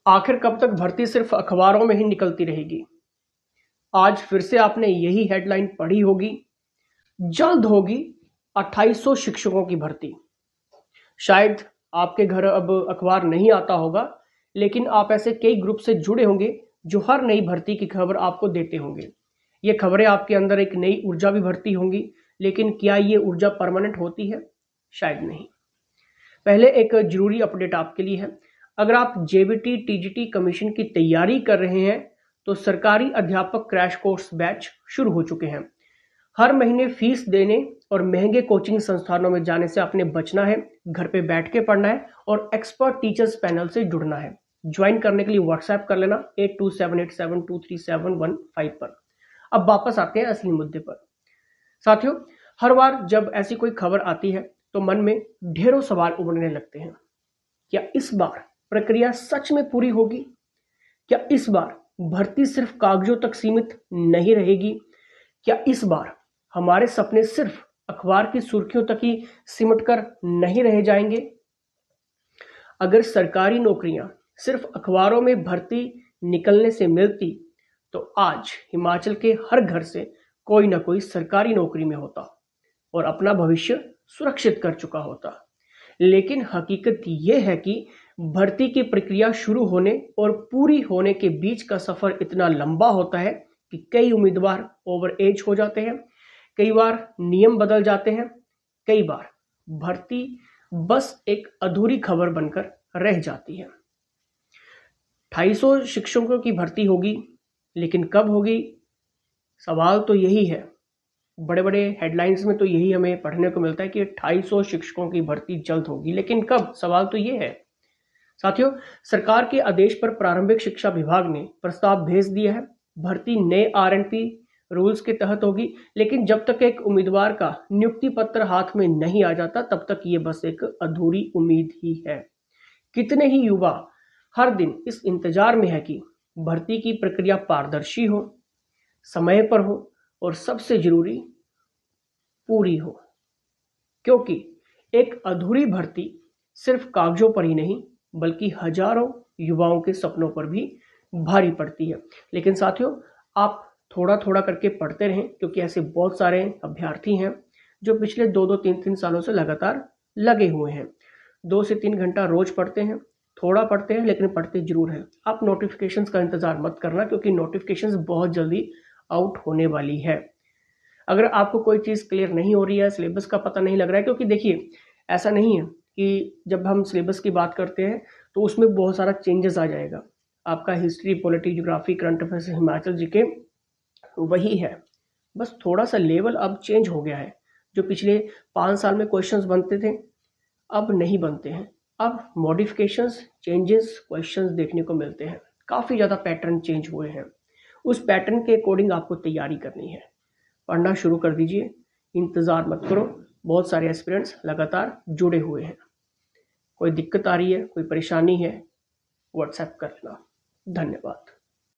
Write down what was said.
आखिर कब तक भर्ती सिर्फ अखबारों में ही निकलती रहेगी? आज फिर से आपने यही हेडलाइन पढ़ी होगी, जल्द होगी 2800 शिक्षकों की भर्ती। शायद आपके घर अब अखबार नहीं आता होगा, लेकिन आप ऐसे कई ग्रुप से जुड़े होंगे जो हर नई भर्ती की खबर आपको देते होंगे। ये खबरें आपके अंदर एक नई ऊर्जा भी भरती होंगी, लेकिन क्या ये ऊर्जा परमानेंट होती है? शायद नहीं। पहले एक जरूरी अपडेट आपके लिए है। अगर आप जेबीटी टीजीटी कमीशन की तैयारी कर रहे हैं तो सरकारी अध्यापक क्रैश कोर्स बैच शुरू हो चुके हैं। हर महीने फीस देने और महंगे कोचिंग संस्थानों में जाने से आपने बचना है, घर पे बैठ के पढ़ना है और एक्सपर्ट टीचर्स पैनल से जुड़ना है। ज्वाइन करने के लिए व्हाट्सएप कर लेना 8278723715 पर। अब वापस आते हैं असली मुद्दे पर। साथियों, हर बार जब ऐसी कोई खबर आती है तो मन में ढेरों सवाल उमड़ने लगते हैं। क्या इस बार प्रक्रिया सच में पूरी होगी? क्या इस बार भर्ती सिर्फ कागजों तक सीमित नहीं रहेगी? क्या इस बार हमारे सपने सिर्फ अखबार की सुर्खियों तक ही सिमट कर नहीं रह जाएंगे? अगर सरकारी नौकरियां सिर्फ अखबारों में भर्ती निकलने से मिलती तो आज हिमाचल के हर घर से कोई ना कोई सरकारी नौकरी में होता और अपना भविष्य सुरक्षित कर चुका होता। लेकिन हकीकत यह है कि भर्ती की प्रक्रिया शुरू होने और पूरी होने के बीच का सफर इतना लंबा होता है कि कई उम्मीदवार ओवर एज हो जाते हैं, कई बार नियम बदल जाते हैं, कई बार भर्ती बस एक अधूरी खबर बनकर रह जाती है। 250 शिक्षकों की भर्ती होगी, लेकिन कब होगी? सवाल तो यही है। बड़े बड़े हेडलाइंस में तो यही हमें पढ़ने को मिलता है कि 250 शिक्षकों की भर्ती जल्द होगी, लेकिन कब? सवाल तो ये है। साथियों, सरकार के आदेश पर प्रारंभिक शिक्षा विभाग ने प्रस्ताव भेज दिया है। भर्ती नए आरएनपी रूल्स के तहत होगी, लेकिन जब तक एक उम्मीदवार का नियुक्ति पत्र हाथ में नहीं आ जाता तब तक ये बस एक अधूरी उम्मीद ही है। कितने ही युवा हर दिन इस इंतजार में है कि भर्ती की प्रक्रिया पारदर्शी हो, समय पर हो और सबसे जरूरी पूरी हो। क्योंकि एक अधूरी भर्ती सिर्फ कागजों पर ही नहीं बल्कि हजारों युवाओं के सपनों पर भी भारी पड़ती है। लेकिन साथियों, आप थोड़ा थोड़ा करके पढ़ते रहें, क्योंकि ऐसे बहुत सारे अभ्यर्थी हैं जो पिछले 2-2, 3-3 सालों से लगातार लगे हुए हैं। 2 से 3 घंटा रोज पढ़ते हैं, थोड़ा पढ़ते हैं लेकिन पढ़ते जरूर हैं। आप नोटिफिकेशंस का इंतजार मत करना, क्योंकि नोटिफिकेशंस बहुत जल्दी आउट होने वाली है। अगर आपको कोई चीज़ क्लियर नहीं हो रही है, सिलेबस का पता नहीं लग रहा है, क्योंकि देखिए ऐसा नहीं है कि जब हम सिलेबस की बात करते हैं तो उसमें बहुत सारा चेंजेस आ जाएगा। आपका history, polity, geography, current affairs, Himachal GK वही है, बस थोड़ा सा लेवल अब चेंज हो गया है। जो पिछले 5 साल में क्वेश्चंस बनते थे अब नहीं बनते हैं। अब मॉडिफिकेशंस, चेंजेस, क्वेश्चंस देखने को मिलते हैं। काफ़ी ज़्यादा पैटर्न चेंज हुए हैं। उस पैटर्न के अकॉर्डिंग आपको तैयारी करनी है। पढ़ना शुरू कर दीजिए, इंतज़ार मत करो। बहुत सारे एस्पिरेंट्स लगातार जुड़े हुए हैं। कोई दिक्कत आ रही है, कोई परेशानी है, व्हाट्सएप कर लेना। धन्यवाद।